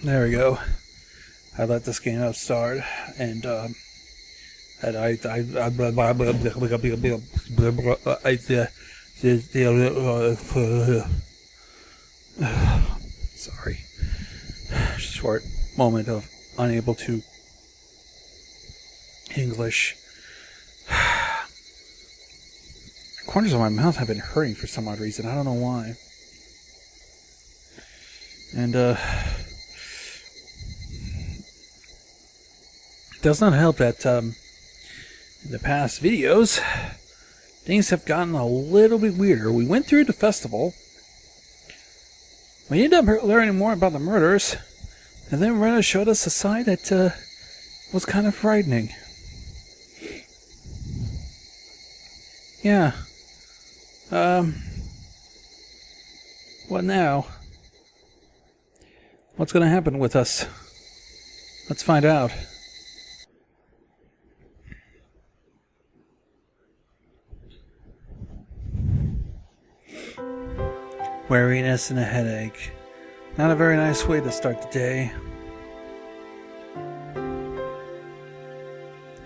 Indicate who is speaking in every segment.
Speaker 1: There we go. I let this game up start, and I sorry. Short moment of unable to English. Corners of my mouth have been hurting for some odd reason. I don't know why. And it does not help that in the past videos things have gotten a little bit weirder. We went through the festival. We ended up learning more about the murders, and then Rena showed us a side that was kind of frightening. Yeah. What now? What's going to happen with us? Let's find out. Weariness and a headache. Not a very nice way to start the day.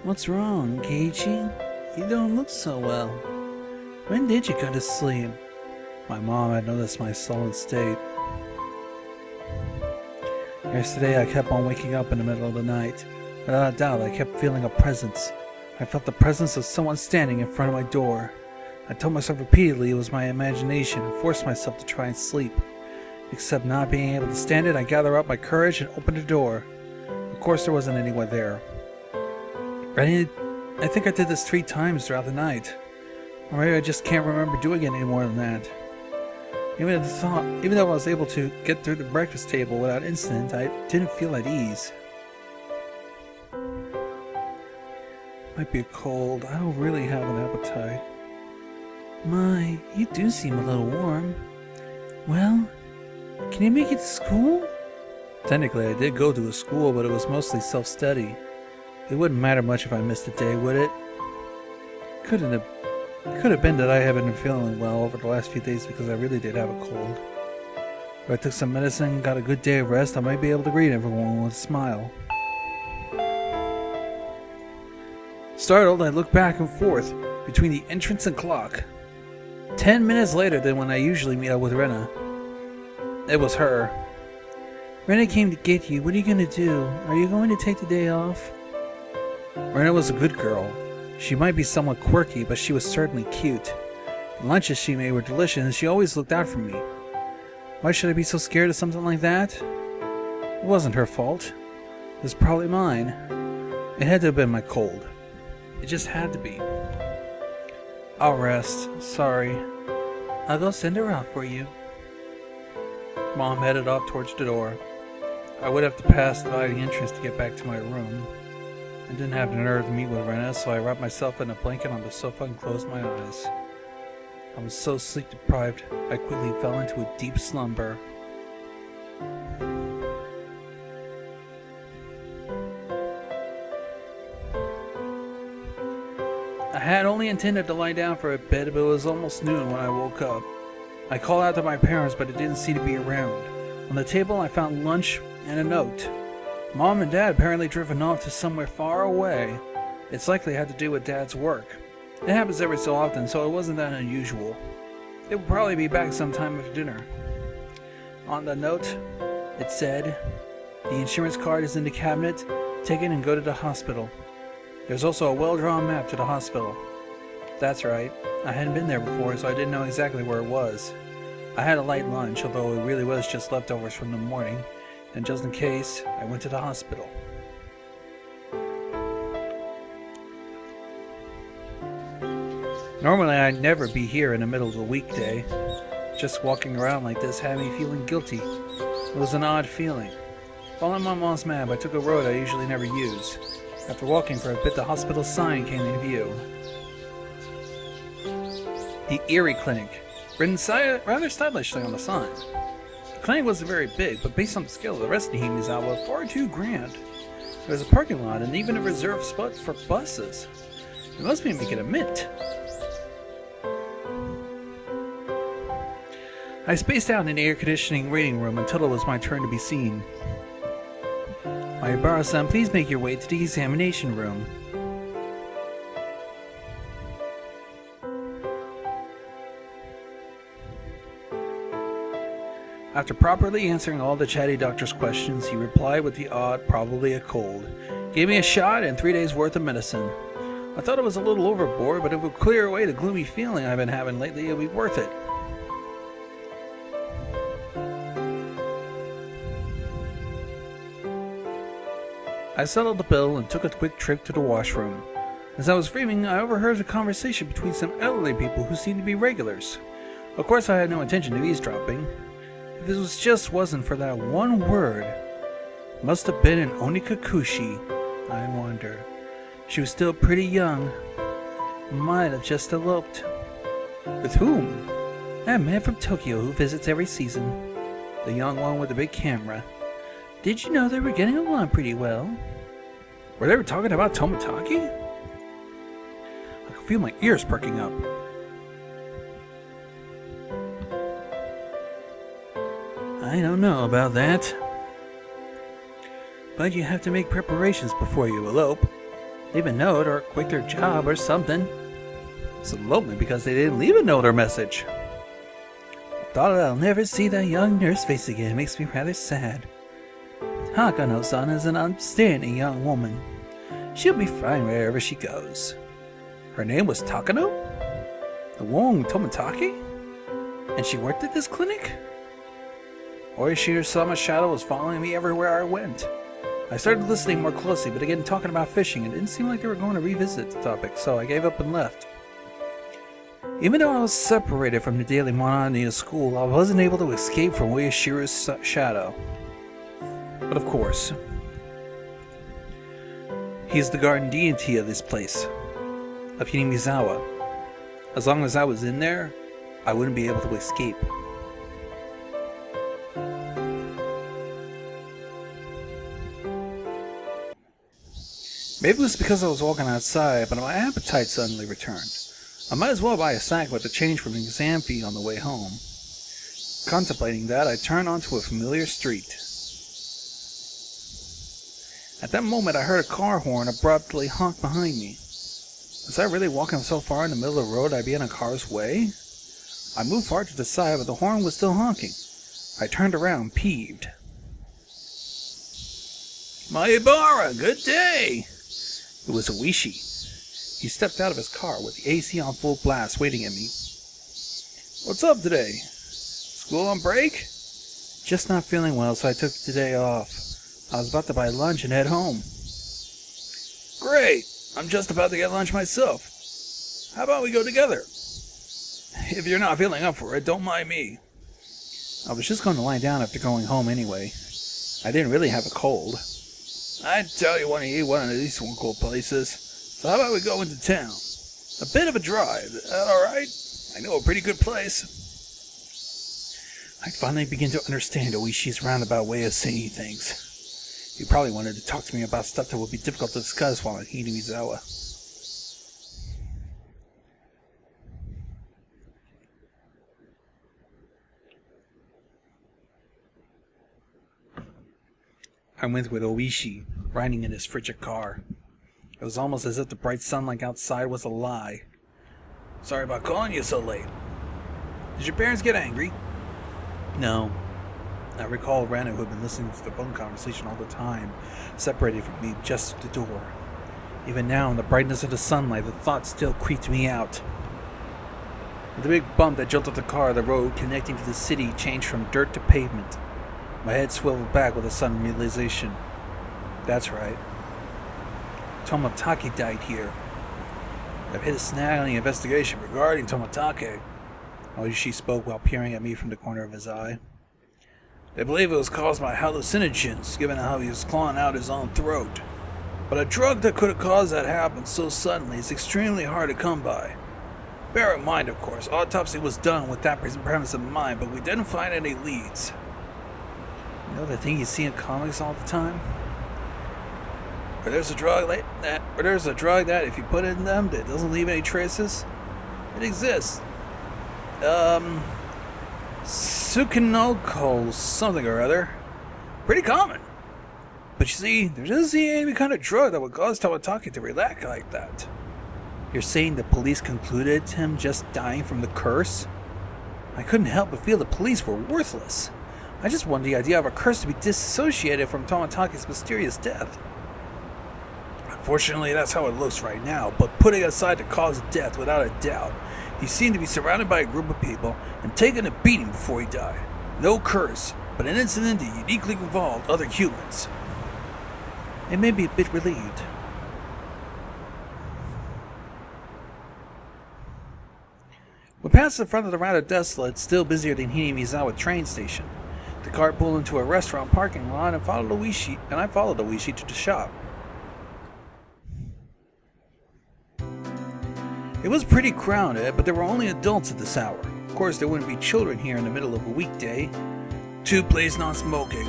Speaker 1: What's wrong, Keiichi? You don't look so well. When did you go to sleep? My mom had noticed my sullen state. Yesterday I kept on waking up in the middle of the night. Without a doubt, I kept feeling a presence. I felt the presence of someone standing in front of my door. I told myself repeatedly it was my imagination and forced myself to try and sleep. Except not being able to stand it, I gathered up my courage and opened the door. Of course there wasn't anyone there. I think I did this 3 times throughout the night. Or maybe I just can't remember doing it any more than that. Even though I was able to get through the breakfast table without incident, I didn't feel at ease. Might be a cold. I don't really have an appetite. My, you do seem a little warm. Well, can you make it to school? Technically, I did go to a school, but it was mostly self-study. It wouldn't matter much if I missed a day, would it? It could have been that I haven't been feeling well over the last few days because I really did have a cold. If I took some medicine, got a good day of rest, I might be able to greet everyone with a smile. Startled, I looked back and forth between the entrance and clock. 10 minutes later than when I usually meet up with Rena. It was her. Rena came to get you. What are you going to do? Are you going to take the day off? Rena was a good girl. She might be somewhat quirky, but she was certainly cute. The lunches she made were delicious, and she always looked out for me. Why should I be so scared of something like that? It wasn't her fault. It was probably mine. It had to have been my cold. It just had to be. I'll rest. Sorry. I'll go send her out for you. Mom headed off towards the door. I would have to pass by the entrance to get back to my room. I didn't have the nerve to meet with Rena, so I wrapped myself in a blanket on the sofa and closed my eyes. I was so sleep deprived, I quickly fell into a deep slumber. I had only intended to lie down for a bit, but it was almost noon when I woke up. I called out to my parents, but it didn't seem to be around. On the table I found lunch and a note. Mom and Dad apparently driven off to somewhere far away. It's likely had to do with Dad's work. It happens every so often, so it wasn't that unusual. They will probably be back sometime after dinner. On the note, it said, the insurance card is in the cabinet. Take it and go to the hospital. There's also a well-drawn map to the hospital. That's right. I hadn't been there before, so I didn't know exactly where it was. I had a light lunch, although it really was just leftovers from the morning. And just in case, I went to the hospital. Normally I'd never be here in the middle of a weekday. Just walking around like this had me feeling guilty. It was an odd feeling. Following my mom's map, I took a road I usually never use. After walking for a bit, the hospital sign came into view. The Erie Clinic, written rather stylishly on the sign. The clinic wasn't very big, but based on the scale of the rest of the Himi's outlet, far too grand. There was a parking lot and even a reserved spot for buses. It must be making a mint. I spaced out in the air conditioning waiting room until it was my turn to be seen. Higurashi-san, please make your way to the examination room. After properly answering all the chatty doctor's questions, he replied with the odd, probably a cold. Gave me a shot and 3 days worth of medicine. I thought it was a little overboard, but it would clear away the gloomy feeling I've been having lately. It'll be worth it. I settled the bill and took a quick trip to the washroom. As I was leaving, I overheard a conversation between some elderly people who seemed to be regulars. Of course, I had no intention of eavesdropping. If this wasn't for that one word, must have been an onikakushi, I wonder. She was still pretty young. Might have just eloped. With whom? That man from Tokyo who visits every season. The young one with the big camera. Did you know they were getting along pretty well? Were they talking about Tomotaki? I could feel my ears perking up. I don't know about that. But you have to make preparations before you elope. Leave a note or quit their job or something. It's elopement because they didn't leave a note or message. The thought that I'll never see that young nurse face again makes me rather sad. Hakano-san is an outstanding young woman. She'll be fine wherever she goes. Her name was Takano? The woman Tomotaki? And she worked at this clinic? Ooishi-sama's shadow was following me everywhere I went. I started listening more closely, but again talking about fishing, it didn't seem like they were going to revisit the topic, so I gave up and left. Even though I was separated from the daily monotony of school, I wasn't able to escape from Ooishi's shadow. But of course, he's the garden deity of this place, of Hinamizawa. As long as I was in there, I wouldn't be able to escape. Maybe it was because I was walking outside, but my appetite suddenly returned. I might as well buy a snack with the change from an exam fee on the way home. Contemplating that, I turned onto a familiar street. At that moment, I heard a car horn abruptly honk behind me. Was I really walking so far in the middle of the road I'd be in a car's way? I moved far to the side, but the horn was still honking. I turned around, peeved. Maibara, good day! It was Ooishi. He stepped out of his car with the AC on full blast, waiting at me. What's up today? School on break? Just not feeling well, so I took today off. I was about to buy lunch and head home. Great! I'm just about to get lunch myself. How about we go together? If you're not feeling up for it, don't mind me. I was just going to lie down after going home anyway. I didn't really have a cold. I'd tell you want to eat one of these cool places. So how about we go into town? A bit of a drive. Is that alright? I know a pretty good place. I finally begin to understand Ooishi's roundabout way of saying things. He probably wanted to talk to me about stuff that would be difficult to discuss while in Hinamizawa. I went with Ooishi, riding in his frigid car. It was almost as if the bright sunlight outside was a lie. Sorry about calling you so late. Did your parents get angry? No. I recall Rena, who had been listening to the phone conversation all the time, separated from me just at the door. Even now, in the brightness of the sunlight, the thought still creeped me out. With the big bump that jolted the car, the road connecting to the city changed from dirt to pavement. My head swiveled back with a sudden realization. That's right. Tomotaki died here. I've hit a snag on the investigation regarding Tomotaki. Ooishi spoke while peering at me from the corner of his eye. They believe it was caused by hallucinogens, given how he was clawing out his own throat. But a drug that could have caused that to happen so suddenly is extremely hard to come by. Bear in mind, of course, autopsy was done with that premise in mind, but we didn't find any leads. You know the thing you see in comics all the time? Where there's a drug that if you put it in them, that doesn't leave any traces? It exists. Tsukinoko something or other. Pretty common. But you see, there doesn't seem any kind of drug that would cause Tomataki to react like that. You're saying the police concluded him just dying from the curse? I couldn't help but feel the police were worthless. I just wanted the idea of a curse to be disassociated from Tomataki's mysterious death. Unfortunately, that's how it looks right now, but putting aside the cause of death without a doubt, he seemed to be surrounded by a group of people and taken a beating before he died. No curse, but an incident that uniquely involved other humans. It made me a bit relieved. We passed the front of the rather desolate, still busier than Hinamizawa train station. The car pulled into a restaurant parking lot and I followed Ooishi to the shop. It was pretty crowded, but there were only adults at this hour. Of course, there wouldn't be children here in the middle of a weekday. 2 please, non-smoking.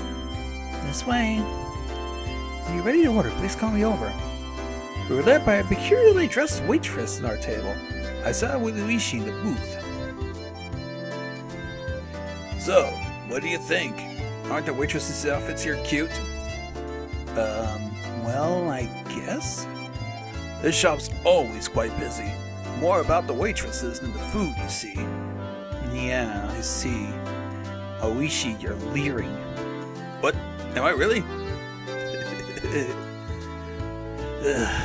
Speaker 1: This way. When you're ready to order, please call me over. We were led by a peculiarly dressed waitress at our table. I sat with Ooishi in the booth. So, what do you think? Aren't the waitress's outfits here cute? Well, I guess? This shop's always quite busy. More about the waitresses than the food, you see. Yeah, I see. Ooishi, you're leering. What? Am I really?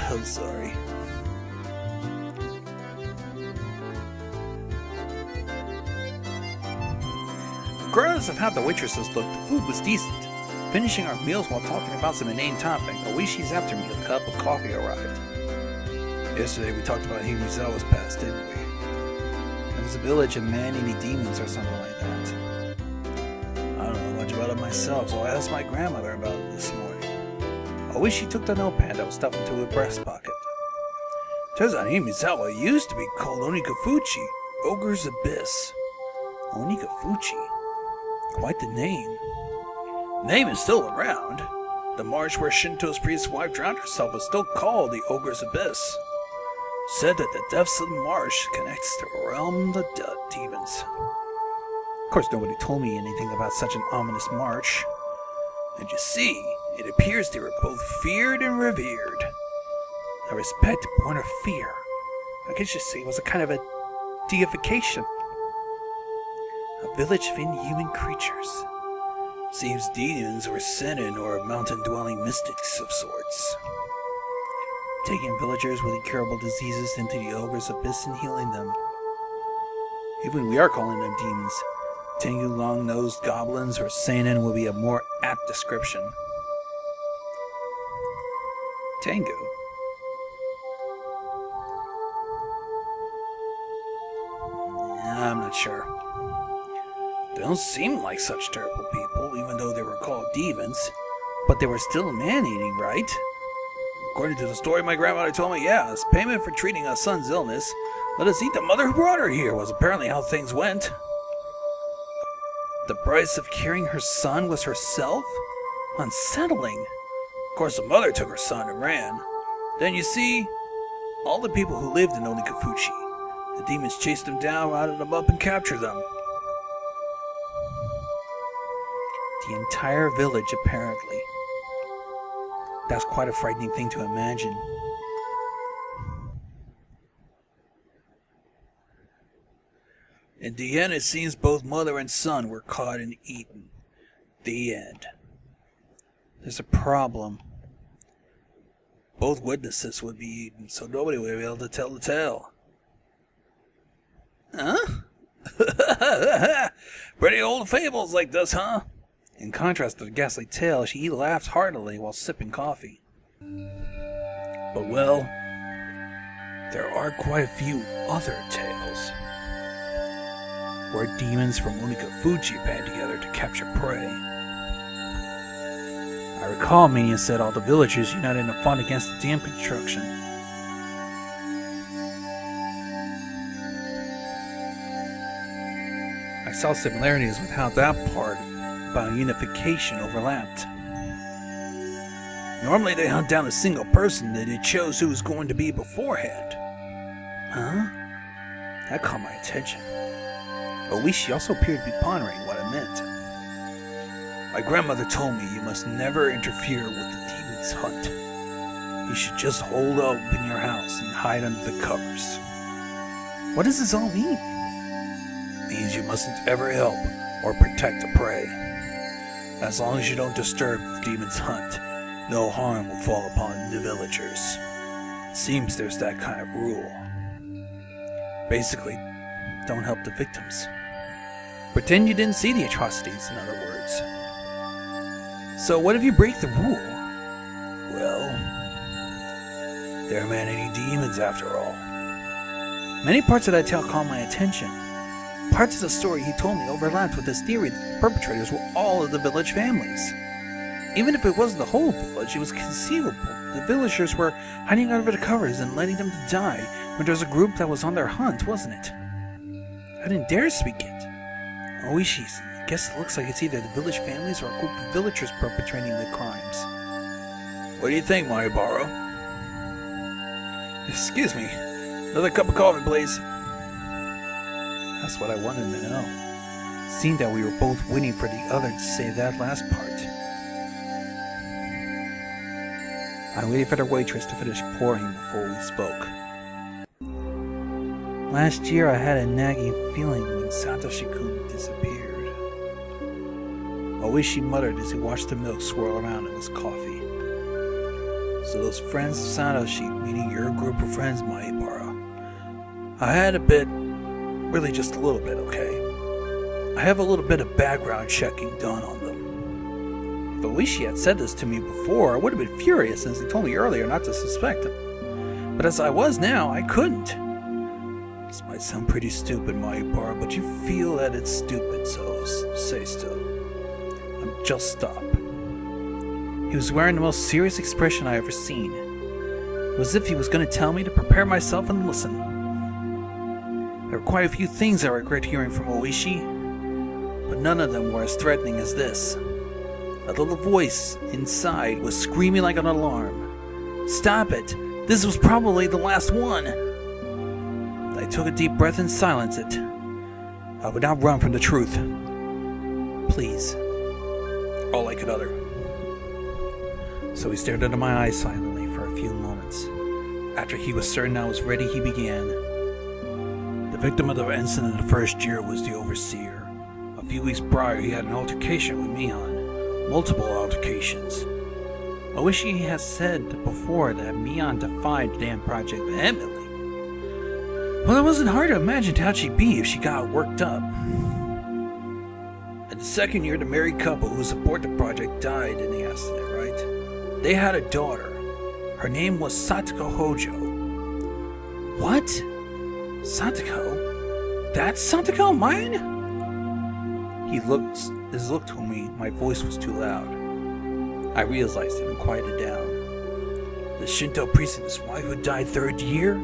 Speaker 1: I'm sorry. Regardless of how the waitresses looked, the food was decent. Finishing our meals while talking about some inane topic, Ooishi's after-meal cup of coffee arrived. Yesterday we talked about Hinamizawa's past, didn't we? It was a village of man-eating demons or something like that. I don't know much about it myself, so I asked my grandmother about it this morning. Ooishi took the notepad that was stuffed into her breast pocket. Turns out Hinamizawa used to be called Onikafuchi, Ogre's Abyss. Onikafuchi? Quite the name. The name is still around. The marsh where Shinto's priest's wife drowned herself is still called the Ogre's Abyss. Said that the depths of the marsh connects to the realm of the demons. Of course, nobody told me anything about such an ominous marsh. And you see, it appears they were both feared and revered. A respect born of fear. I guess you say it was a kind of a deification. A village of inhuman creatures. Seems demons were Senin or mountain-dwelling mystics of sorts. Taking villagers with incurable diseases into the Ogre's Abyss and healing them. Even we are calling them demons. Tengu long-nosed goblins or Senin will be a more apt description. Tengu? I'm not sure. They don't seem like such terrible people, even though they were called demons. But they were still man-eating, right? According to the story my grandmother told me, yeah, as payment for treating our son's illness, let us eat the mother who brought her here, was apparently how things went. The price of curing her son was herself? Unsettling. Of course, the mother took her son and ran. Then you see, all the people who lived in Onikafuchi, the demons chased them down, rounded them up, and captured them. The entire village, apparently. That's quite a frightening thing to imagine. In the end, it seems both mother and son were caught and eaten. The end. There's a problem. Both witnesses would be eaten, so nobody would be able to tell the tale. Huh? Pretty old fables like this, huh? In contrast to the ghastly tale, she laughed heartily while sipping coffee. But well, there are quite a few other tales where demons from Onikafuchi band together to capture prey. I recall Minion said all the villagers united in a fought against the dam construction. I saw similarities with how that part about unification overlapped. Normally they hunt down a single person that it chose who was going to be beforehand. Huh? That caught my attention. Ooishi also appeared to be pondering what it meant. My grandmother told me you must never interfere with the demon's hunt. You should just hold open your house and hide under the covers. What does this all mean? It means you mustn't ever help or protect the prey. As long as you don't disturb the demon's hunt, no harm will fall upon the villagers. It seems there's that kind of rule. Basically, don't help the victims. Pretend you didn't see the atrocities, in other words. So what if you break the rule? Well, there are many demons after all. Many parts of that tale caught my attention. Parts of the story he told me overlapped with his theory that the perpetrators were all of the village families. Even if it wasn't the whole village, it was conceivable the villagers were hiding under the covers and letting them die when there was a group that was on their hunt, wasn't it? I didn't dare speak it. Ooishi, I guess it looks like it's either the village families or a group of villagers perpetrating the crimes. What do you think, Mayabaro? Excuse me. Another cup of coffee, please. That's what I wanted to know. It seemed that we were both waiting for the other to say that last part. I waited for the waitress to finish pouring before we spoke. Last year I had a nagging feeling when Satoshi-kun disappeared. Ooishi muttered as he watched the milk swirl around in his coffee. So those friends of Satoshi, meaning your group of friends, Mayabara. I had a bit, really just a little bit, okay? I have a little bit of background checking done on them. If Ooishi had said this to me before, I would have been furious since he told me earlier not to suspect him. But as I was now, I couldn't. This might sound pretty stupid, Mayabara, but you feel that it's stupid, so say so. Just stop. He was wearing the most serious expression I ever seen. It was as if he was going to tell me to prepare myself and listen. There were quite a few things I regret hearing from Ooishi, but none of them were as threatening as this. A little voice inside was screaming like an alarm. Stop it! This was probably the last one! I took a deep breath and silenced it. I would not run from the truth. Please. All I could utter. So he stared into my eyes silently for a few moments. After he was certain I was ready, he began. The victim of the incident the first year was the overseer. A few weeks prior, he had an altercation with Mion. Multiple altercations. Ooishi has said before that Mion defied the damn project vehemently. Well, it wasn't hard to imagine how she'd be if she got worked up. At the second year, the married couple who supported the project died in the accident, right? They had a daughter. Her name was Satoko Hojo. What? Satoko? That's Satoko, mine? His look told me my voice was too loud. I realized it and quieted down. The Shinto priestess' wife who died third year?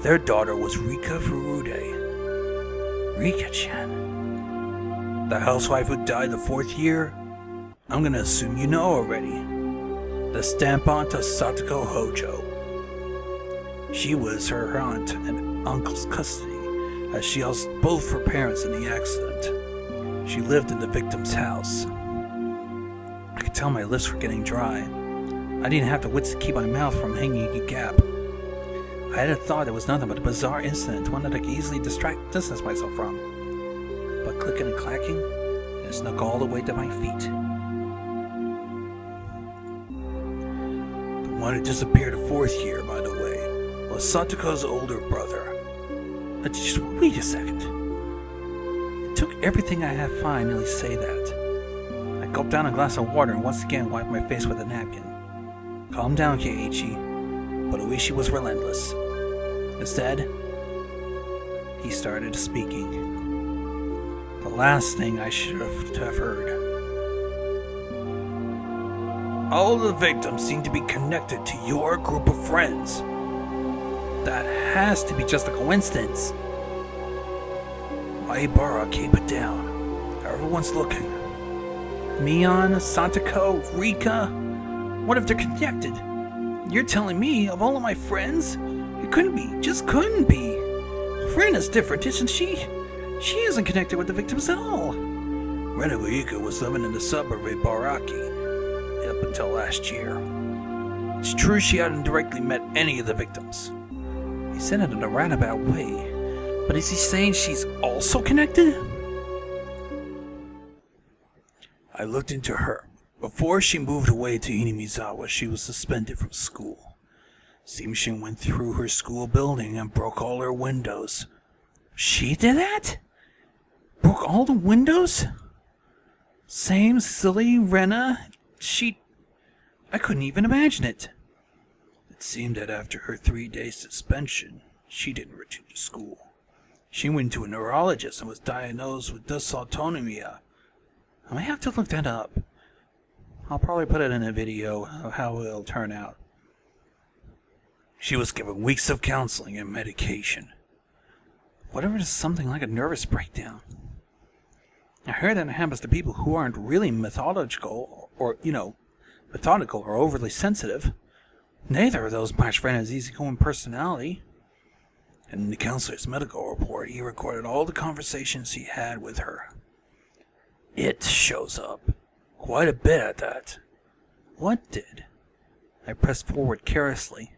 Speaker 1: Their daughter was Rika Furude. Rika-chan. The housewife who died the fourth year? I'm gonna assume you know already. The stampaunt of Satoko Hojo. She was her aunt and uncle's custody, as she lost both her parents in the accident. She lived in the victim's house. I could tell my lips were getting dry. I didn't have the wits to keep my mouth from hanging agape. I had a thought it was nothing but a bizarre incident, one that I could easily distance myself from. But clicking and clacking, it snuck all the way to my feet. The one who disappeared the fourth year, by the way, was Satoko's older brother. Just wait a second. It took everything I have finally say that. I gulped down a glass of water and once again wiped my face with a napkin. Calm down, Keiichi. But Ooishi was relentless. Instead, he started speaking. The last thing I should have heard. All of the victims seem to be connected to your group of friends. That has to be just a coincidence. Mayabara, keep it down. Everyone's looking. Mion, Satoko, Rika. What if they're connected? You're telling me, of all of my friends, it couldn't be, just couldn't be. Rena's different, isn't she? She isn't connected with the victims at all. Rena was living in the suburb of Baraki up until last year. It's true she hadn't directly met any of the victims. He said it in a roundabout way, but is he saying she's also connected? I looked into her. Before she moved away to Inamizawa, she was suspended from school. Seems she went through her school building and broke all her windows. She did that? Broke all the windows? Same silly Rena? I couldn't even imagine it. It seemed that after her 3-day suspension, she didn't return to school. She went to a neurologist and was diagnosed with dysautonomia. I may have to look that up. I'll probably put it in a video of how it'll turn out. She was given weeks of counseling and medication. Whatever is something like a nervous breakdown. I heard that it happens to people who aren't really methodical or overly sensitive. Neither of those match Rena's easygoing personality. And in the counselor's medical report, he recorded all the conversations he had with her. It shows up. Quite a bit at that. What did? I pressed forward carelessly.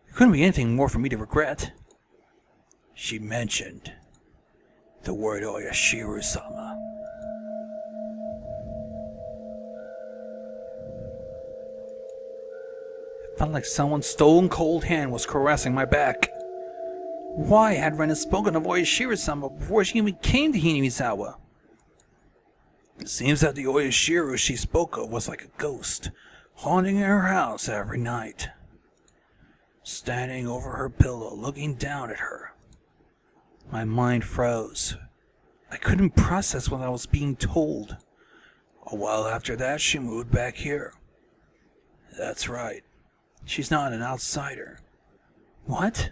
Speaker 1: It couldn't be anything more for me to regret. She mentioned the word Oyashiru-sama. It felt like someone's stone cold hand was caressing my back. Why had Rena spoken of Oyashiru-sama before she even came to Hinamizawa? It seems that the Oyashiru she spoke of was like a ghost, haunting her house every night. Standing over her pillow, looking down at her. My mind froze. I couldn't process what I was being told. A while after that, she moved back here. That's right. She's not an outsider. What?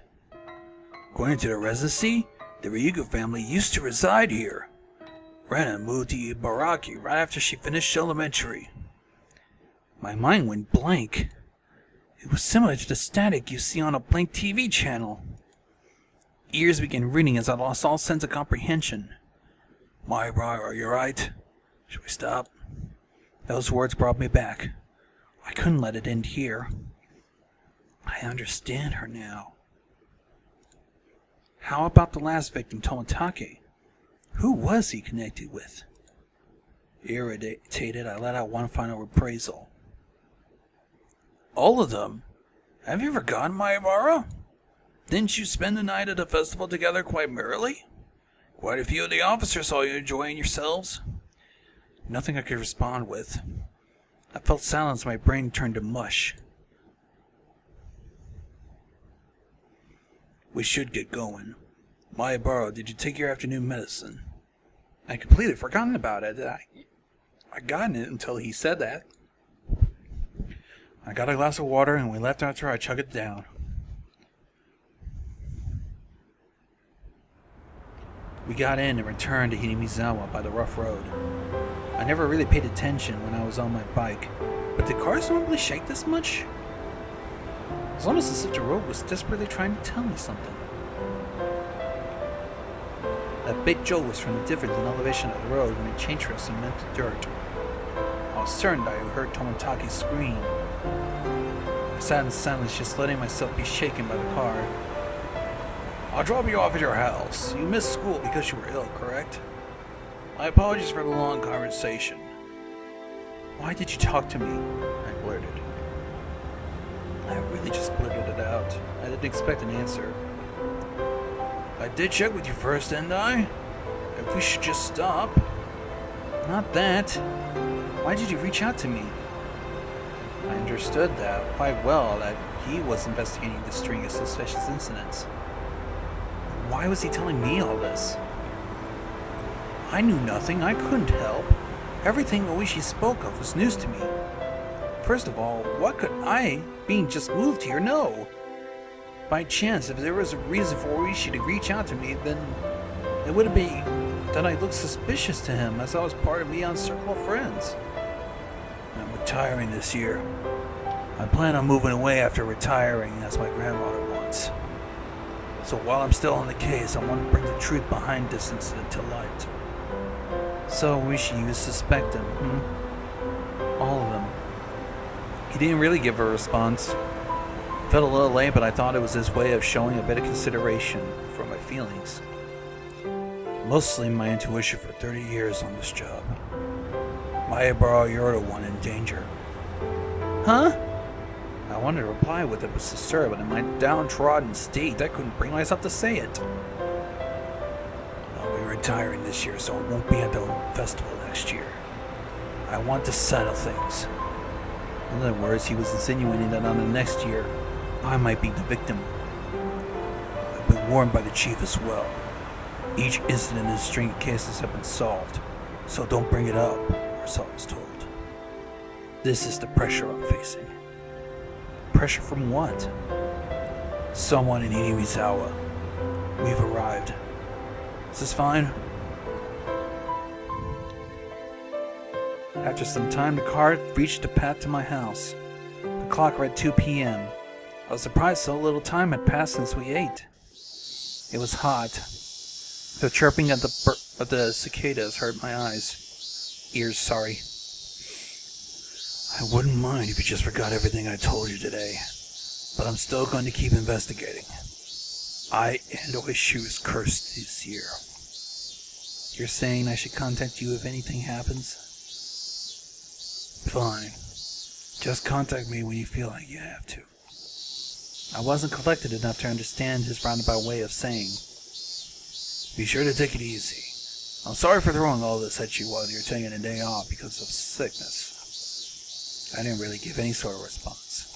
Speaker 1: According to the residency, the Ryuga family used to reside here. Rena moved to Ibaraki right after she finished elementary. My mind went blank. It was similar to the static you see on a blank TV channel. Ears began ringing as I lost all sense of comprehension. My brother, you're right. Should we stop? Those words brought me back. I couldn't let it end here. I understand her now. How about the last victim, Tomitake? Who was he connected with? Irritated, I let out one final reprisal. All of them? Have you forgotten, Mayabara? Didn't you spend the night at the festival together quite merrily? Quite a few of the officers saw you enjoying yourselves. Nothing I could respond with. I felt silence, my brain turned to mush. We should get going. Mayabara, did you take your afternoon medicine? I completely forgotten about it. I gotten it until he said that. I got a glass of water and we left after I chugged it down. We got in and returned to Hinamizawa by the rough road. I never really paid attention when I was on my bike, but did cars normally shake this much? It was almost as if the road was desperately trying to tell me something. That big jolt was from the difference in elevation of the road when it changed from cement to dirt. I was certain that I heard Tomitake scream. I sat in silence, just letting myself be shaken by the car. I'll drop you off at your house. You missed school because you were ill, correct? My apologies for the long conversation. Why did you talk to me? I blurted. I really just blurted it out. I didn't expect an answer. I did check with you first, didn't I? If we should just stop. Not that. Why did you reach out to me? I understood that quite well, that he was investigating this string of suspicious incidents. Why was he telling me all this? I knew nothing. I couldn't help. Everything Ooishi spoke of was news to me. First of all, what could I, being just moved here, know? By chance, if there was a reason for Ooishi to reach out to me, then it would be that I looked suspicious to him as I was part of Mion's circle of friends. I'm retiring this year. I plan on moving away after retiring, as my grandmother wants. So while I'm still on the case, I want to bring the truth behind this incident to light. So Ooishi, you suspect him, hmm? All of them. He didn't really give a response. It felt a little late, but I thought it was his way of showing a bit of consideration for my feelings. Mostly my intuition for 30 years on this job. Mayabara, you're the one in danger. Huh? I wanted to reply with it was sincere, but in my downtrodden state, I couldn't bring myself to say it. I'll be retiring this year, so it won't be at the festival next year. I want to settle things. In other words, he was insinuating that on the next year, I might be the victim. I've been warned by the chief as well. Each incident in a string of cases have been solved, so don't bring it up, or so I was told. This is the pressure I'm facing. Pressure from what? Someone in Inimizawa. We've arrived. Is this fine? After some time, the car reached the path to my house. The clock read 2 p.m. I was surprised so little time had passed since we ate. It was hot. The chirping of the cicadas hurt my ears, sorry. I wouldn't mind if you just forgot everything I told you today, but I'm still going to keep investigating. I and Ooishi was cursed this year. You're saying I should contact you if anything happens? Fine. Just contact me when you feel like you have to. I wasn't collected enough to understand his roundabout way of saying. Be sure to take it easy. I'm sorry for throwing all this at you while you're taking a day off because of sickness. I didn't really give any sort of response.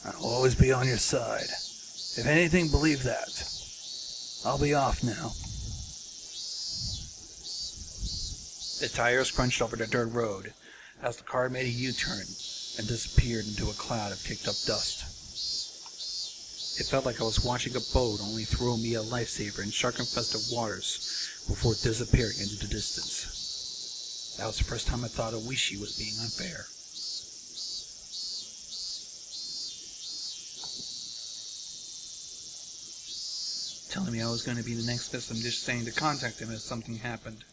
Speaker 1: I'll always be on your side. If anything, believe that. I'll be off now. The tires crunched over the dirt road as the car made a U-turn and disappeared into a cloud of kicked up dust. It felt like I was watching a boat only throw me a lifesaver in shark-infested waters before disappearing into the distance. That was the first time I thought Ooishi was being unfair. Telling me I was going to be the next victim, just saying to contact him if something happened.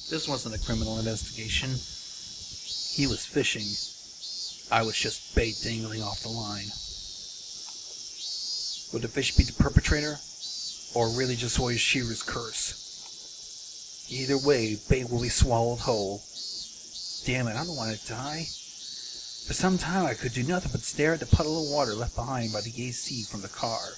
Speaker 1: This wasn't a criminal investigation. He was fishing. I was just bait dangling off the line. Would the fish be the perpetrator? Or really just Ooishi's curse? Either way, bait will be swallowed whole. Damn it, I don't want to die. For some time I could do nothing but stare at the puddle of water left behind by the AC from the car.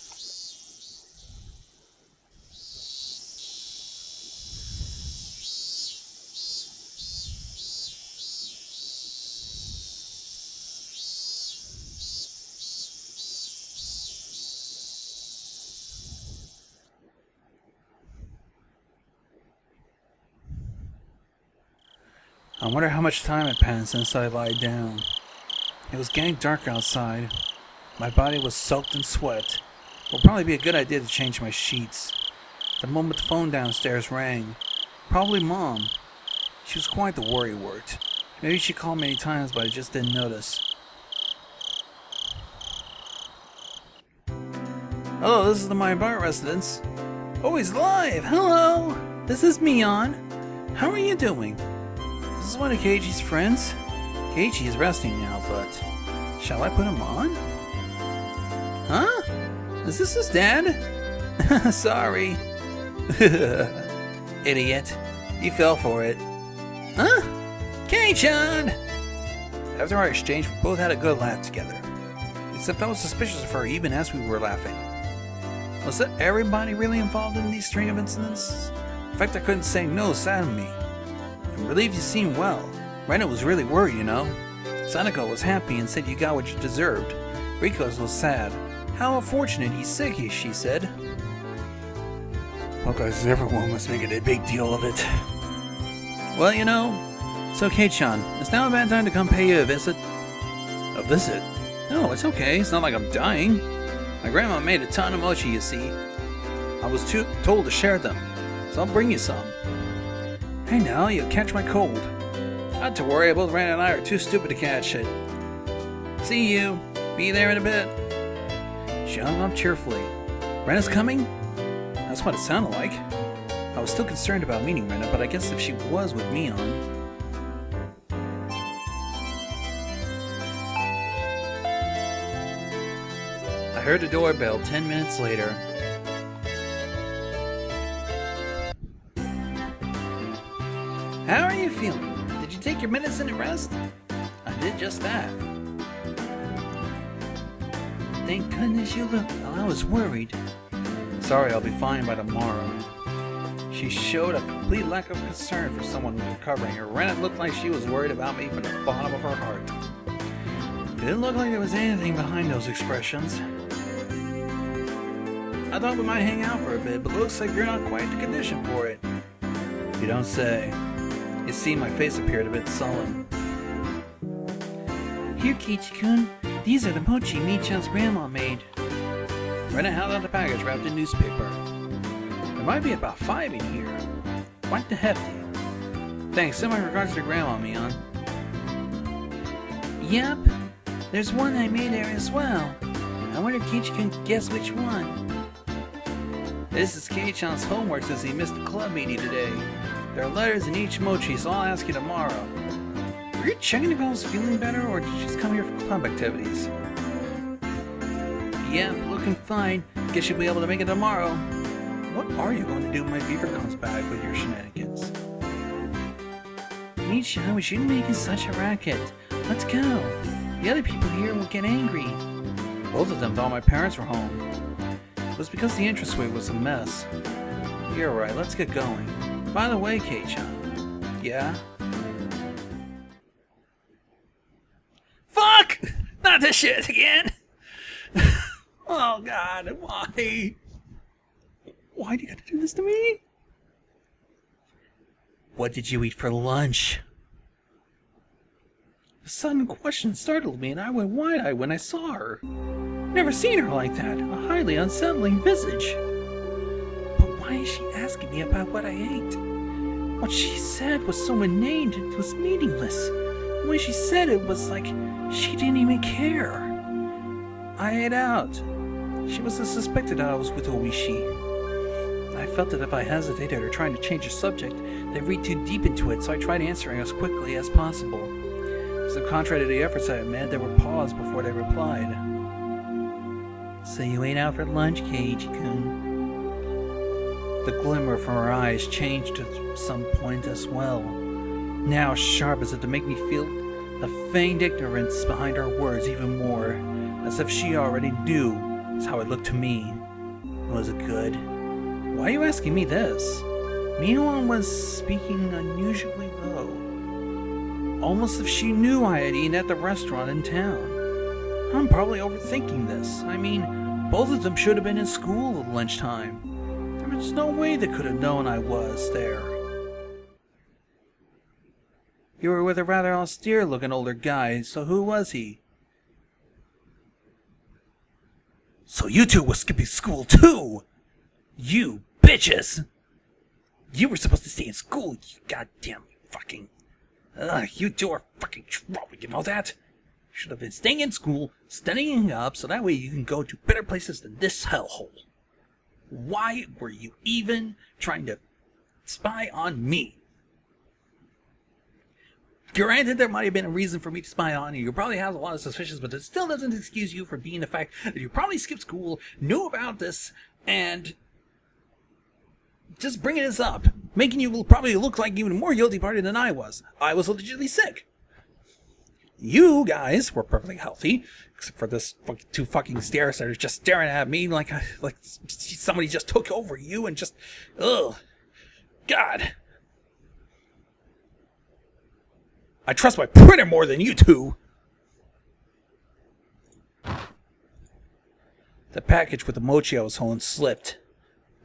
Speaker 1: I wonder how much time had passed since I lied down. It was getting dark outside. My body was soaked in sweat. It would probably be a good idea to change my sheets. The moment the phone downstairs rang. Probably Mom. She was quite the worrywart. Maybe she called many times, but I just didn't notice. Hello, this is the Mayabara residence. Oh, he's live! Hello! This is Mion. How are you doing? This is one of Keiichi's friends. Keiichi is resting now, but shall I put him on? Huh? Is this his dad? Sorry. Idiot. You fell for it. Huh? Kei-chan! After our exchange, we both had a good laugh together. Except I was suspicious of her even as we were laughing. Was that everybody really involved in these string of incidents? In fact, I couldn't say no, saddened me. I'm relieved you seem well. Rena was really worried, you know. Sanako was happy and said you got what you deserved. Riko's was sad. How unfortunate he's sick, she said. Well, because everyone was making a big deal of it. Well, you know, so Kei-chan, it's now a bad time to come pay you a visit. A visit? No, it's okay. It's not like I'm dying. My grandma made a ton of mochi, you see. I was told to share them, so I'll bring you some. Hey now, you'll catch my cold. Not to worry, both Rena and I are too stupid to catch it. See you. Be there in a bit. She hung up cheerfully. Rena's coming? That's what it sounded like. I was still concerned about meeting Rena, but I guess if she was with Mion... I heard the doorbell 10 minutes later. How are you feeling? Did you take your medicine and rest? I did just that. Thank goodness you looked well. I was worried. Sorry, I'll be fine by tomorrow. She showed a complete lack of concern for someone recovering her. Rena looked like she was worried about me from the bottom of her heart. It didn't look like there was anything behind those expressions. I thought we might hang out for a bit, but looks like you're not quite the condition for it. You don't say. You see, my face appeared a bit sullen. Here, Kichi-kun. These are the mochi Mi-chan's grandma made. Rena held out a package wrapped in newspaper. There might be about 5 in here. Quite the hefty. Thanks, send my regards to Grandma, Mion. Yep. There's one I made there as well. I wonder if Kichi can guess which one. This is Kei-chan's homework since he missed the club meeting today. There are letters in each mochi, so I'll ask you tomorrow. Were you checking if I was feeling better, or did you just come here for club activities? Yeah, looking fine. Guess you'll be able to make it tomorrow. What are you going to do when my fever comes back with your shenanigans? Mi-chan, we shouldn't make it such a racket. Let's go. The other people here will get angry. Both of them thought my parents were home. It was because the entranceway was a mess. You're right, let's get going. By the way, Kei-chan. Yeah? Fuck! Not this shit again! Oh god, why? Why do you gotta do this to me? What did you eat for lunch? The sudden question startled me and I went wide-eyed when I saw her. Never seen her like that, a highly unsettling visage. But why is she asking me about what I ate? What she said was so inane it was meaningless. The way she said it was like she didn't even care. I ate out. She must have suspected that I was with Ooishi. I felt that if I hesitated or tried to change the subject, they'd read too deep into it, so I tried answering as quickly as possible. So contrary to the efforts I had made, there were pauses before they replied. So you ate out for lunch, Keiji-kun? The glimmer from her eyes changed at some point as well. Now sharp as if to make me feel the feigned ignorance behind her words even more, as if she already knew. That's how it looked to me. Was it good? Why are you asking me this? Mion was speaking unusually low. Almost as if she knew I had eaten at the restaurant in town. I'm probably overthinking this. I mean, both of them should have been in school at lunchtime. There was no way they could have known I was there. You were with a rather austere-looking older guy, so who was he? So you two were skipping school too! You bitches! You were supposed to stay in school, you goddamn fucking... you two are fucking trouble, you know that? You should have been staying in school, studying up, so that way you can go to better places than this hellhole. Why were you even trying to spy on me? Granted, there might have been a reason for me to spy on you. You probably have a lot of suspicions, but it still doesn't excuse you for being the fact that you probably skipped school, knew about this, and just bringing this up, making you probably look like even more guilty party than I was. I was legitimately sick. You guys were perfectly healthy, except for this two fucking stares that are just staring at me like somebody just took over you and just, ugh, God. I trust my printer more than you two. The package with the mochi I was holding slipped.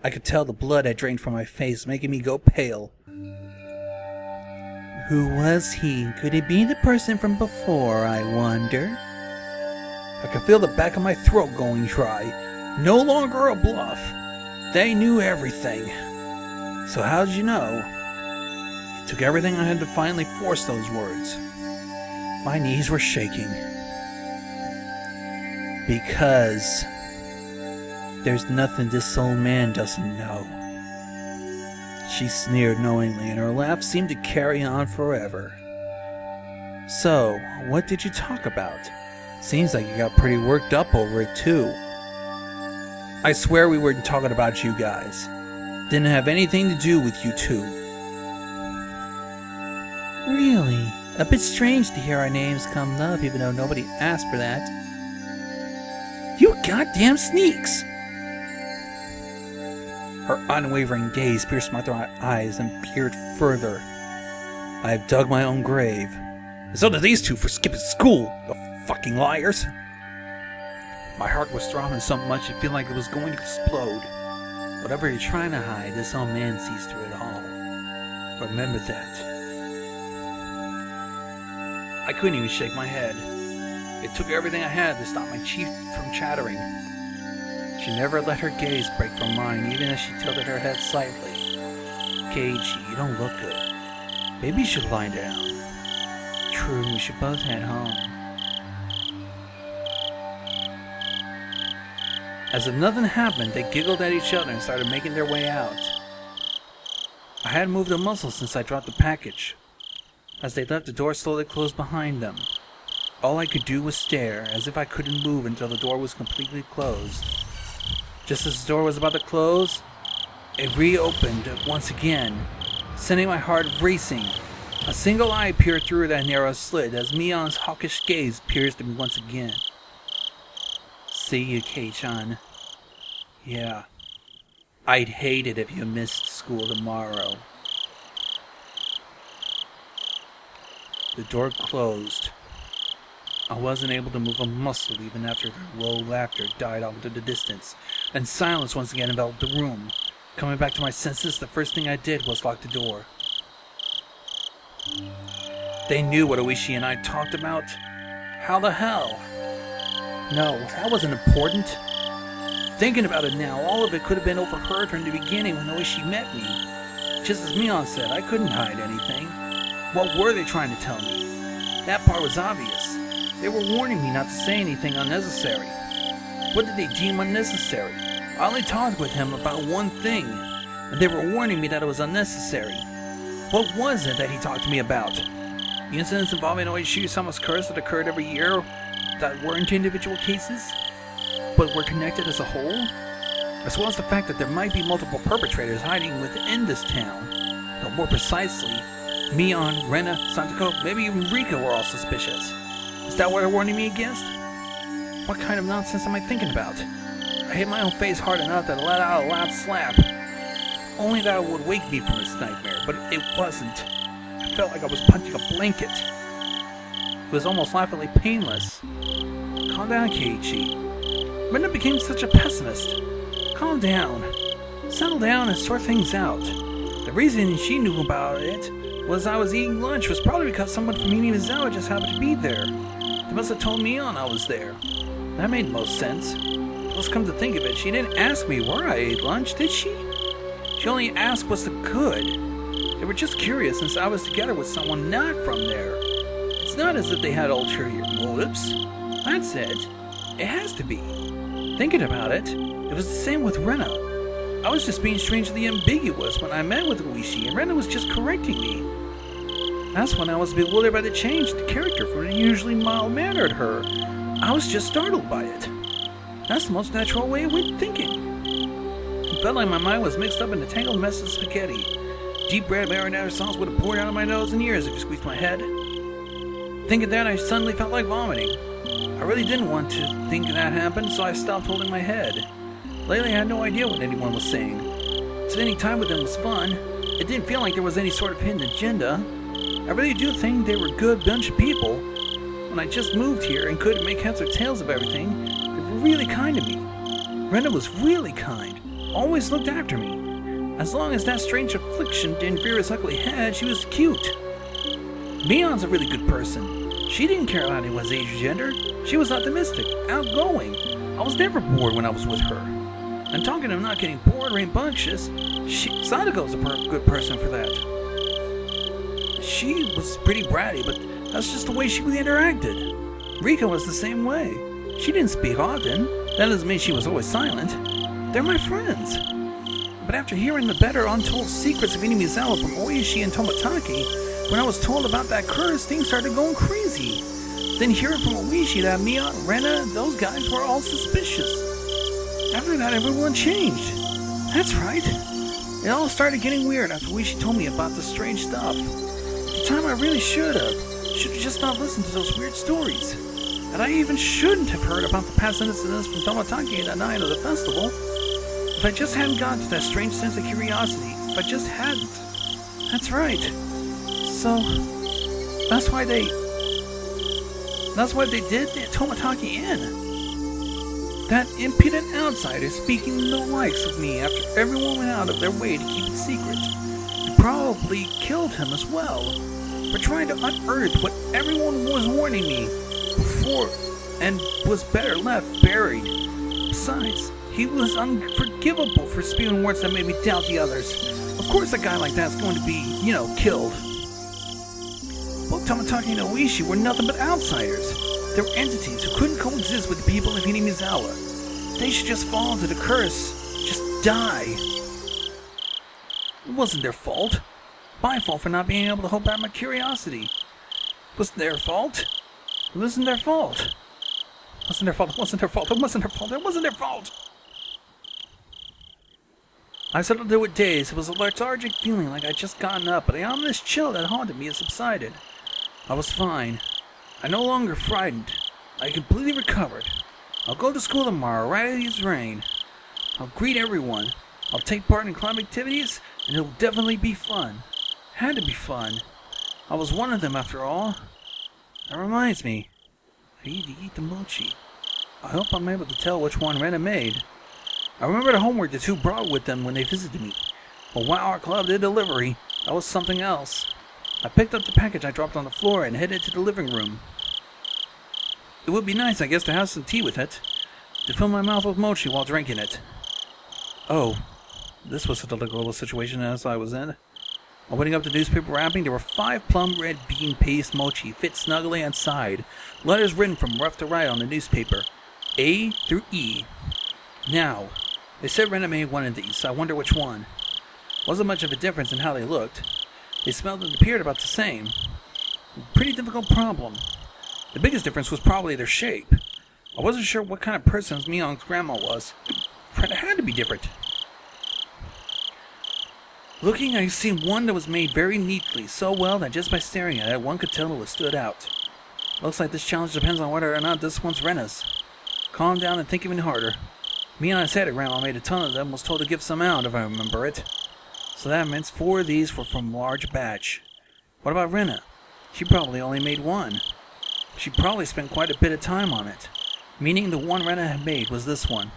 Speaker 1: I could tell the blood had drained from my face, making me go pale. Who was he? Could it be the person from before, I wonder? I could feel the back of my throat going dry. No longer a bluff. They knew everything. So how did you know? It took everything I had to finally force those words. My knees were shaking. Because there's nothing this old man doesn't know. She sneered knowingly, and her laugh seemed to carry on forever. So, what did you talk about? Seems like you got pretty worked up over it too. I swear we weren't talking about you guys. Didn't have anything to do with you two. Really? A bit strange to hear our names come up even though nobody asked for that. You goddamn sneaks! Her unwavering gaze pierced my eyes and peered further. I have dug my own grave. And so did these two for skipping school, the fucking liars. My heart was throbbing so much it felt like it was going to explode. Whatever you're trying to hide, this old man sees through it all. Remember that. I couldn't even shake my head. It took everything I had to stop my chief from chattering. She never let her gaze break from mine, even as she tilted her head slightly. Keiichi, you don't look good. Maybe you should lie down. True, we should both head home. As if nothing happened, they giggled at each other and started making their way out. I hadn't moved a muscle since I dropped the package. As they left, the door slowly closed behind them. All I could do was stare, as if I couldn't move until the door was completely closed. Just as the door was about to close, it reopened once again, sending my heart racing. A single eye peered through that narrow slit as Mion's hawkish gaze pierced me once again. See you, Kei-chan. Yeah, I'd hate it if you missed school tomorrow. The door closed. I wasn't able to move a muscle even after their low laughter died off into the distance, and silence once again enveloped the room. Coming back to my senses, the first thing I did was lock the door. They knew what Ooishi and I talked about. How the hell? No, that wasn't important. Thinking about it now, all of it could have been overheard from the beginning when Ooishi met me. Just as Mion said, I couldn't hide anything. What were they trying to tell me? That part was obvious. They were warning me not to say anything unnecessary. What did they deem unnecessary? I only talked with him about one thing, and they were warning me that it was unnecessary. What was it that he talked to me about? The incidents involving Ooishi-sama's curse that occurred every year that weren't individual cases, but were connected as a whole? As well as the fact that there might be multiple perpetrators hiding within this town. But more precisely, Mion, Rena, Santoko, maybe even Rika were all suspicious. Is that what they're warning me against? What kind of nonsense am I thinking about? I hit my own face hard enough that I let out a loud slap. Only that it would wake me from this nightmare, but it wasn't. I felt like I was punching a blanket. It was almost laughingly painless. Calm down, Keiichi. Rena became such a pessimist. Calm down. Settle down and sort things out. The reason she knew about it was I was eating lunch was probably because someone from Minamizawa just happened to be there. They must have told Mion I was there. That made most sense. Let's come to think of it, she didn't ask me where I ate lunch, did she? She only asked what's the good. They were just curious since I was together with someone not from there. It's not as if they had ulterior motives. That's it. It has to be. Thinking about it, it was the same with Rena. I was just being strangely ambiguous when I met with Ooishi, and Rena was just correcting me. That's when I was bewildered by the change in the character from the usually mild-mannered her. I was just startled by it. That's the most natural way of thinking. It felt like my mind was mixed up in a tangled mess of spaghetti. Deep red marinara sauce would have poured out of my nose and ears if you squeezed my head. Thinking that, I suddenly felt like vomiting. I really didn't want to think that happened, so I stopped holding my head. Lately, I had no idea what anyone was saying. Spending time with them was fun. It didn't feel like there was any sort of hidden agenda. I really do think they were a good bunch of people. When I just moved here and couldn't make heads or tails of everything, they were really kind to me. Rena was really kind. Always looked after me. As long as that strange affliction didn't rear its ugly head, she was cute. Mion's a really good person. She didn't care about anyone's age or gender. She was optimistic, outgoing. I was never bored when I was with her. And talking of not getting bored or rambunctious, Sadako's a good person for that. She was pretty bratty, but that's just the way she interacted. Rika was the same way. She didn't speak often. That doesn't mean she was always silent. They're my friends. But after hearing the better untold secrets of Inamizawa from Ooishi and Tomataki, when I was told about that curse, things started going crazy. Then hearing from Ooishi that Mion, Rena, those guys were all suspicious. After that, everyone changed. That's right. It all started getting weird after Ooishi told me about the strange stuff. At the time, I really should have just not listened to those weird stories. And I even shouldn't have heard about the past incidents from Tomataki that night of the festival. If I just hadn't gotten to that strange sense of curiosity, if I just hadn't. That's right. So, that's why they did Tomataki in. That impudent outsider speaking the likes of me after everyone went out of their way to keep it secret. They probably killed him as well, for trying to unearth what everyone was warning me before and was better left buried. Besides, he was unforgivable for spewing words that made me doubt the others. Of course a guy like that's going to be, killed. Both Tomataki and Ooishi were nothing but outsiders. They were entities who couldn't coexist with the people of Inamizawa. They should just fall into the curse. Just die. It wasn't their fault. My fault for not being able to hold back my curiosity. It wasn't their fault. It wasn't their fault. It wasn't their fault. It wasn't their fault. It wasn't their fault. It wasn't their fault. I settled there with days. It was a lethargic feeling like I'd just gotten up, but the ominous chill that haunted me had subsided. I was fine. I'm no longer frightened. I completely recovered. I'll go to school tomorrow, right as it's rain. I'll greet everyone. I'll take part in club activities, and it'll definitely be fun. Had to be fun. I was one of them after all. That reminds me. I need to eat the mochi. I hope I'm able to tell which one Rena made. I remember the homework the two brought with them when they visited me. But while our club did delivery, that was something else. I picked up the package I dropped on the floor and headed to the living room. It would be nice, I guess, to have some tea with it. To fill my mouth with mochi while drinking it. Oh, this was a delightful situation as I was in. Opening up the newspaper wrapping, there were 5 plum red bean paste mochi fit snugly inside. Letters written from left to right on the newspaper. A through E. Now, they said Rena made one of these, so I wonder which one. Wasn't much of a difference in how they looked. They smelled and appeared about the same. Pretty difficult problem. The biggest difference was probably their shape. I wasn't sure what kind of person Mion's grandma was, but it had to be different. Looking, I see one that was made very neatly, so well that just by staring at it, one could tell it stood out. Looks like this challenge depends on whether or not this one's Rena's. Calm down and think even harder. Mion said it, Grandma made a ton of them, was told to give some out, if I remember it. So that meant 4 of these were from a large batch. What about Rena? She probably only made 1. She probably spent quite a bit of time on it, meaning the one Rena had made was this one.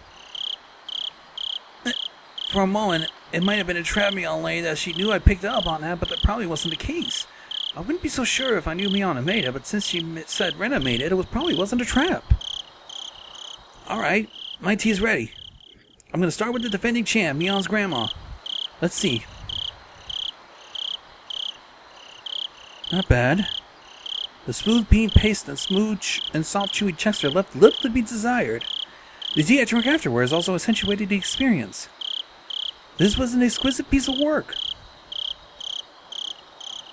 Speaker 1: For a moment, it might have been a trap Mion laid that she knew I picked up on that, but that probably wasn't the case. I wouldn't be so sure if I knew Mion had made it, but since she said Rena made it, probably wasn't a trap. Alright, my tea's ready. I'm going to start with the defending champ, Mion's grandma. Let's see. Not bad. The smooth bean paste and smooth and soft chewy texture left little to be desired. The tea I drank afterwards also accentuated the experience. This was an exquisite piece of work.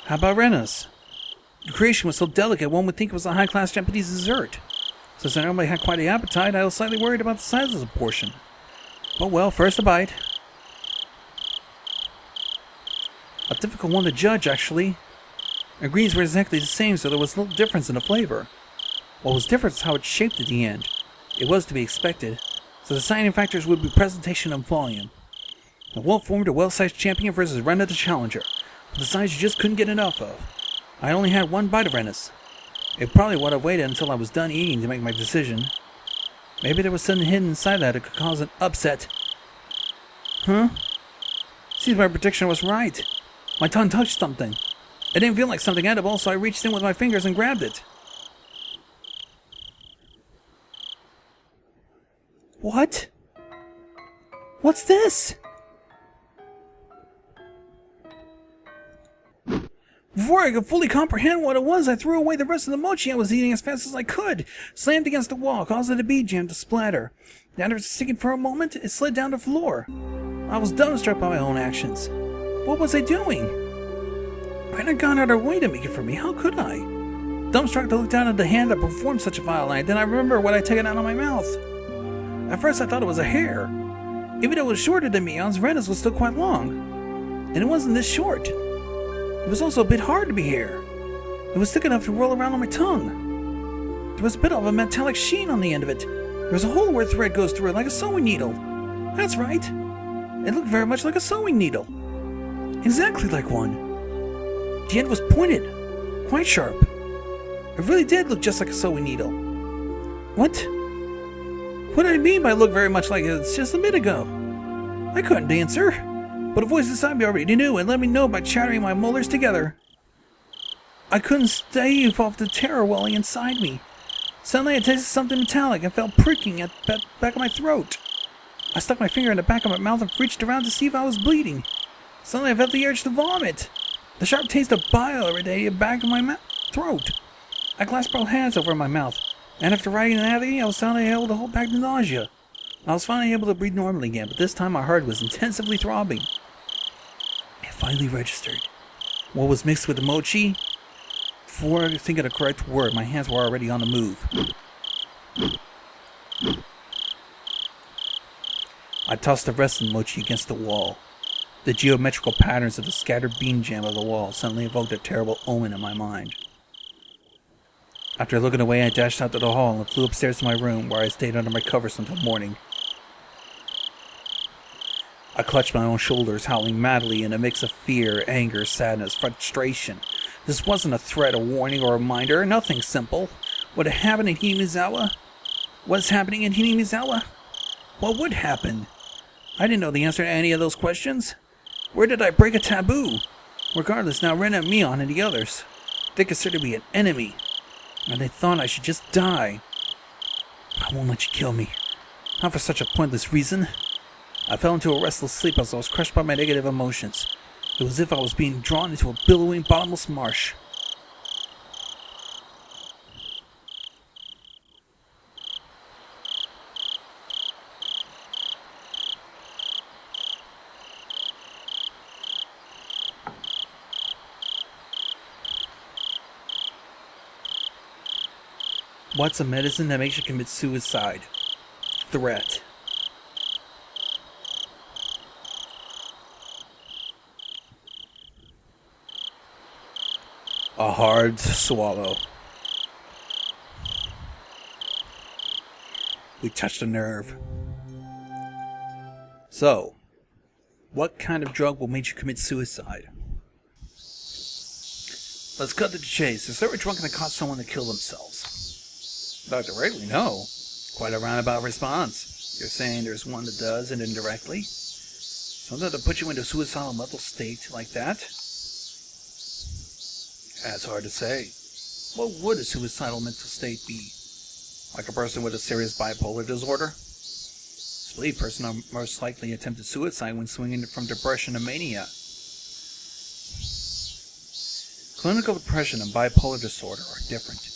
Speaker 1: How about Rena's? The creation was so delicate one would think it was a high-class Japanese dessert. Since I normally had quite the appetite, I was slightly worried about the size of the portion. But well, first a bite. A difficult one to judge, actually. Ingredients were exactly the same, so there was little difference in the flavor. What was different is how it shaped at the end. It was to be expected, so the deciding factors would be presentation and volume. The wolf formed a well-sized champion versus Rena the challenger, with the size you just couldn't get enough of. I only had 1 bite of Rena's. It probably would have waited until I was done eating to make my decision. Maybe there was something hidden inside that could cause an upset. Huh? Seems my prediction was right. My tongue touched something. It didn't feel like something edible, so I reached in with my fingers and grabbed it. What? What's this? Before I could fully comprehend what it was, I threw away the rest of the mochi I was eating as fast as I could, slammed against the wall, causing the bead jam to splatter. After sticking for a moment, it slid down the floor. I was dumbstruck by my own actions. What was I doing? I hadn't gone out of her way to make it for me. How could I? Dumbstruck, I looked down at the hand that performed such a vile act. Then I remember what I'd taken out of my mouth. At first I thought it was a hair. Even though it was shorter than Mion's, Rena's was still quite long. And it wasn't this short. It was also a bit hard to be hair. It was thick enough to roll around on my tongue. There was a bit of a metallic sheen on the end of it. There was a hole where thread goes through it, like a sewing needle. That's right. It looked very much like a sewing needle. Exactly like one. The end was pointed, quite sharp. It really did look just like a sewing needle. What? What did I mean by look very much like it just a minute ago? I couldn't answer, but a voice inside me already knew and let me know by chattering my molars together. I couldn't stave off the terror welling inside me. Suddenly I tasted something metallic and felt pricking at the back of my throat. I stuck my finger in the back of my mouth and reached around to see if I was bleeding. Suddenly I felt the urge to vomit. The sharp taste of bile irritated the back of my throat. I clasped both hands over my mouth, and after riding an agony, I was finally able to hold back the nausea. I was finally able to breathe normally again, but this time my heart was intensively throbbing. It finally registered. What was mixed with the mochi? Before I could think of the correct word, my hands were already on the move. I tossed the rest of the mochi against the wall. The geometrical patterns of the scattered bean jam of the wall suddenly evoked a terrible omen in my mind. After looking away, I dashed out to the hall and flew upstairs to my room, where I stayed under my covers until morning. I clutched my own shoulders, howling madly in a mix of fear, anger, sadness, frustration. This wasn't a threat, a warning, or a reminder. Nothing simple. What had happened in Hinamizawa? What's happening in Hinamizawa? What would happen? I didn't know the answer to any of those questions. Where did I break a taboo? Regardless, now Rena, Mion, and the others, they considered me an enemy, and they thought I should just die. I won't let you kill me. Not for such a pointless reason. I fell into a restless sleep as I was crushed by my negative emotions. It was as if I was being drawn into a billowing, bottomless marsh. What's a medicine that makes you commit suicide? Threat. A hard swallow. We touched a nerve. So, what kind of drug will make you commit suicide? Let's cut to the chase. Is there a drug that cause someone to kill themselves? Dr. Wrigley, no. Quite a roundabout response. You're saying there's one that does, and indirectly? Something to put you into a suicidal mental state like that? That's hard to say. What would a suicidal mental state be? Like a person with a serious bipolar disorder? This believed person are most likely attempted suicide when swinging from depression to mania. Clinical depression and bipolar disorder are different.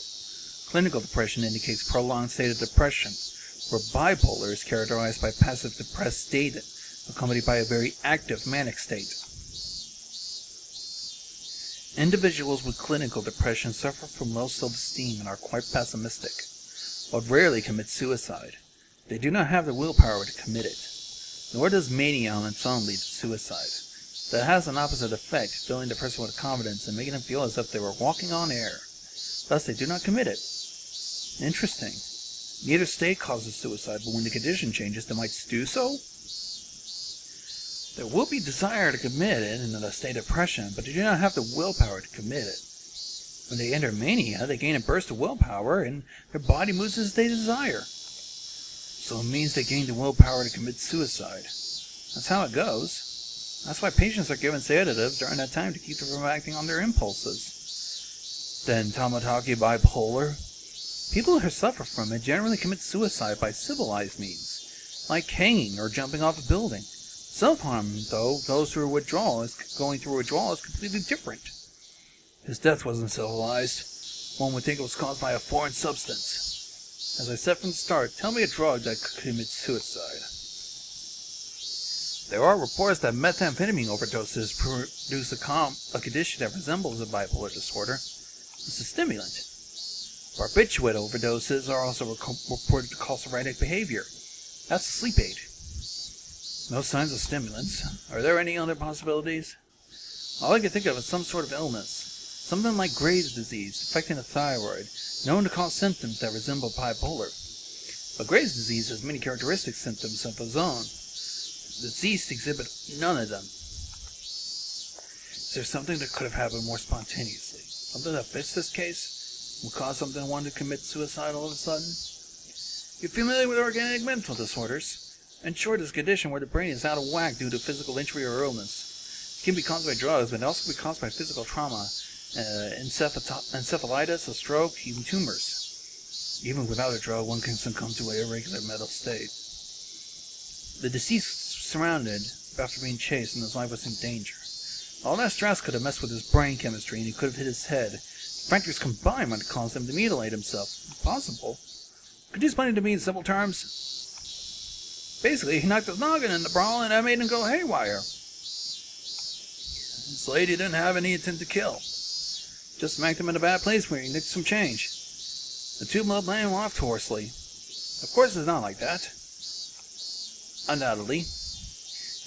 Speaker 1: Clinical depression indicates prolonged state of depression, where bipolar is characterized by passive depressed state accompanied by a very active manic state. Individuals with clinical depression suffer from low self-esteem and are quite pessimistic, but rarely commit suicide. They do not have the willpower to commit it, nor does mania on its own lead to suicide. That has an opposite effect, filling the person with confidence and making them feel as if they were walking on air. Thus, they do not commit it. Interesting. Neither state causes suicide, but when the condition changes, they might do so? There will be desire to commit it in a state of depression, but they do not have the willpower to commit it. When they enter mania, they gain a burst of willpower, and their body moves as they desire. So it means they gain the willpower to commit suicide. That's how it goes. That's why patients are given sedatives during that time to keep them from acting on their impulses. Then Tamataki bipolar. People who suffer from it generally commit suicide by civilized means, like hanging or jumping off a building. Self-harm, though, going through withdrawal is completely different. His death wasn't civilized. One would think it was caused by a foreign substance. As I said from the start, tell me a drug that could commit suicide. There are reports that methamphetamine overdoses produce a condition that resembles a bipolar disorder. It's a stimulant. Barbiturate overdoses are also reported to cause erratic behavior. That's a sleep aid. No signs of stimulants. Are there any other possibilities? All I can think of is some sort of illness. Something like Graves' disease, affecting the thyroid, known to cause symptoms that resemble bipolar. But Graves' disease has many characteristic symptoms of its own. The deceased exhibit none of them. Is there something that could have happened more spontaneously? Something that fits this case? Would cause something one to commit suicide all of a sudden? You're familiar with organic mental disorders? In short, this condition where the brain is out of whack due to physical injury or illness. It can be caused by drugs, but it also can be caused by physical trauma, encephalitis, a stroke, even tumors. Even without a drug, one can succumb to a irregular mental state. The deceased was surrounded after being chased, and his life was in danger. All that stress could have messed with his brain chemistry, and he could have hit his head. Factors combined might have caused him to mutilate himself. Impossible. Could you explain it to me in simple terms? Basically, he knocked his noggin in the brawl, and that made him go haywire. This lady didn't have any intent to kill. Just smacked him in a bad place where he nicked some change. The two blood blame off hoarsely. Of course it's not like that. Undoubtedly.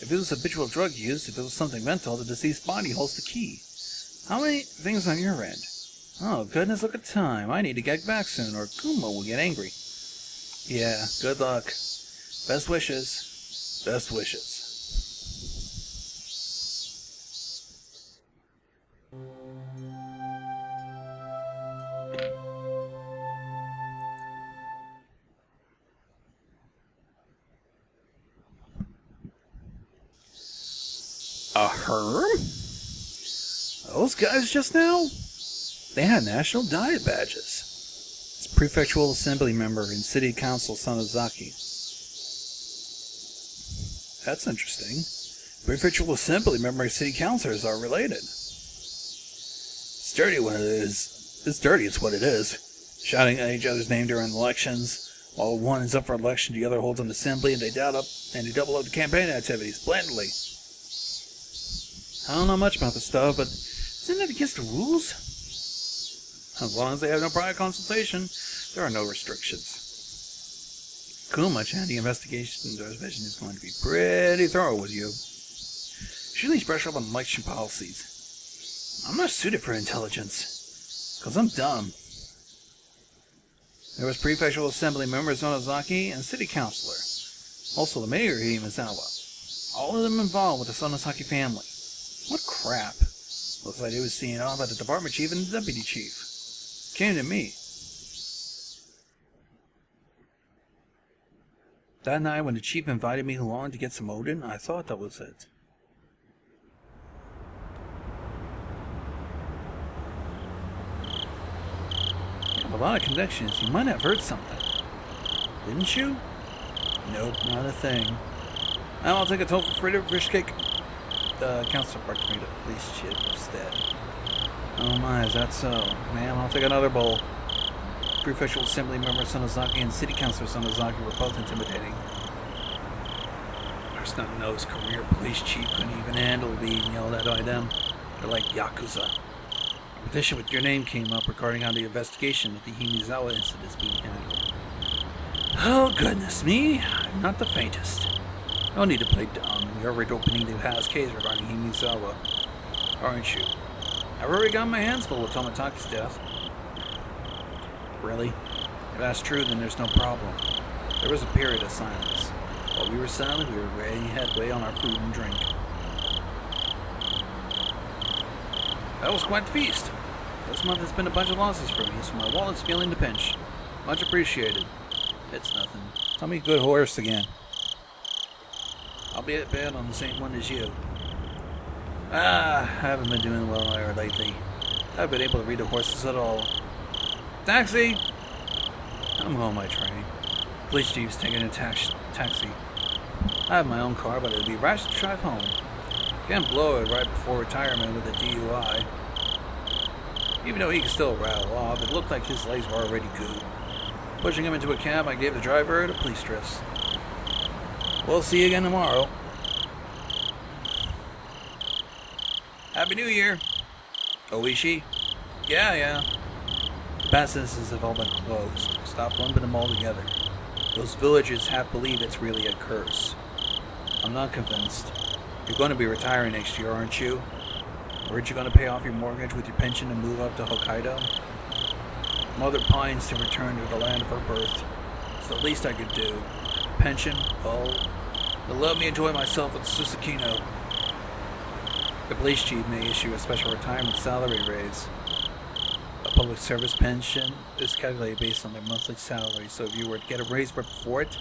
Speaker 1: If it was habitual drug use, if it was something mental, the deceased body holds the key. How many things on your end? Oh, goodness, look at time. I need to get back soon, or Kuma will get angry. Yeah, good luck. Best wishes. Best wishes. A herm? Those guys just now? They had national diet badges. It's prefectural assembly member and city council Sonozaki. That's interesting. Prefectural assembly member and city councilors are related. It's dirty what it is. It's dirty, it's what it is. Shouting at each other's name during elections. While one is up for election, the other holds an assembly, and they double up the campaign activities blatantly. I don't know much about this stuff, but isn't that against the rules? As long as they have no prior consultation, there are no restrictions. Kuma, the investigation division is going to be pretty thorough with you. Should at least brush up on election policies. I'm not suited for intelligence, because I'm dumb. There was prefectural assembly member Sonozaki and city councilor. Also the mayor Himizawa. All of them involved with the Sonozaki family. What crap. Looks like they was seeing all about the department chief and the deputy chief. Came to me. That night when the chief invited me along to get some Odin, I thought that was it. You have a lot of connections. You might have heard something. Didn't you? Nope, not a thing. I'll take a tofu fritter fish cake. The council parked me to police chip instead. Oh my, is that so? Ma'am, I'll take another bowl. Prefectural assembly member Sonozaki and city councilor Sonozaki were both intimidating. There's nothing to know his career police chief couldn't even handle being yelled at by them. They're like Yakuza. A petition with your name came up regarding how the investigation of the Himizawa incident is being handled. Oh goodness me, I'm not the faintest. No need to play dumb. You're already opening the past case regarding Himizawa, aren't you? I've already got my hands full with Tomataki's death. Really? If that's true, then there's no problem. There was a period of silence. While we were silent, we were ready headway on our food and drink. That was quite the feast. This month has been a bunch of losses for me, so my wallet's feeling the pinch. Much appreciated. It's nothing. Tell me a good horse again. I'll be at bed on the same one as you. I haven't been doing well there lately. I haven't been able to read the horses at all. Taxi! I'm on my train. Police chief's taking a taxi. I have my own car, but it'll be rash to drive home. Can't blow it right before retirement with a DUI. Even though he could still rattle off, it looked like his legs were already good. Pushing him into a cab, I gave the driver the police dress. We'll see you again tomorrow. Happy New Year. Ooishi? Yeah. The past instances have all been closed. Stop lumping them all together. Those villagers half believe it's really a curse. I'm not convinced. You're going to be retiring next year, aren't you? Aren't you going to pay off your mortgage with your pension and move up to Hokkaido? Mother pines to return to the land of her birth. It's the least I could do. Pension? Oh. They'll let me enjoy myself at Susukino. The police chief may issue a special retirement salary raise. A public service pension is calculated based on their monthly salary, so if you were to get a raise right before it,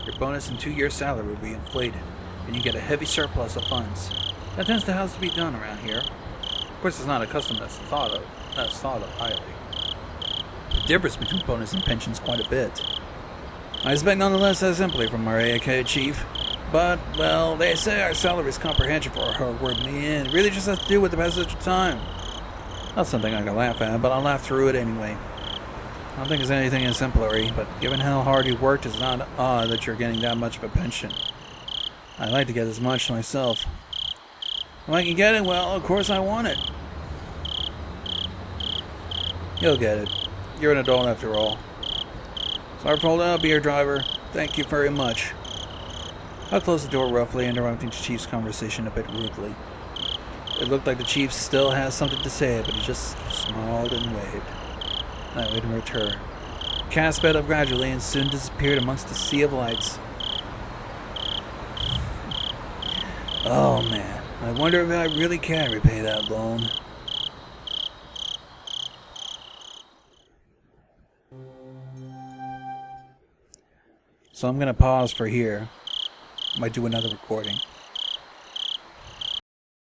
Speaker 1: your bonus and 2-year salary would be inflated, and you get a heavy surplus of funds. That tends to have to be done around here. Of course, it's not a custom that's thought of highly. The difference between bonus and pension is quite a bit. I expect nonetheless that's simply from our AAK chief. But, well, they say our salary is comprehension for our hard work in the end. It really just has to do with the passage of time. Not something I can laugh at, but I'll laugh through it anyway. I don't think there's anything exemplary, but given how hard you worked, it's not odd that you're getting that much of a pension. I'd like to get as much myself. If I can get it, well, of course I want it. You'll get it. You're an adult after all. Sorry for holding up, be your driver. Thank you very much. I closed the door roughly, interrupting the chief's conversation a bit rudely. It looked like the chief still has something to say, but he just smiled and waved. I waited for her. The cat sped up gradually and soon disappeared amongst the sea of lights. Oh man, I wonder if I really can repay that loan. So I'm going to pause for here. Might do another recording.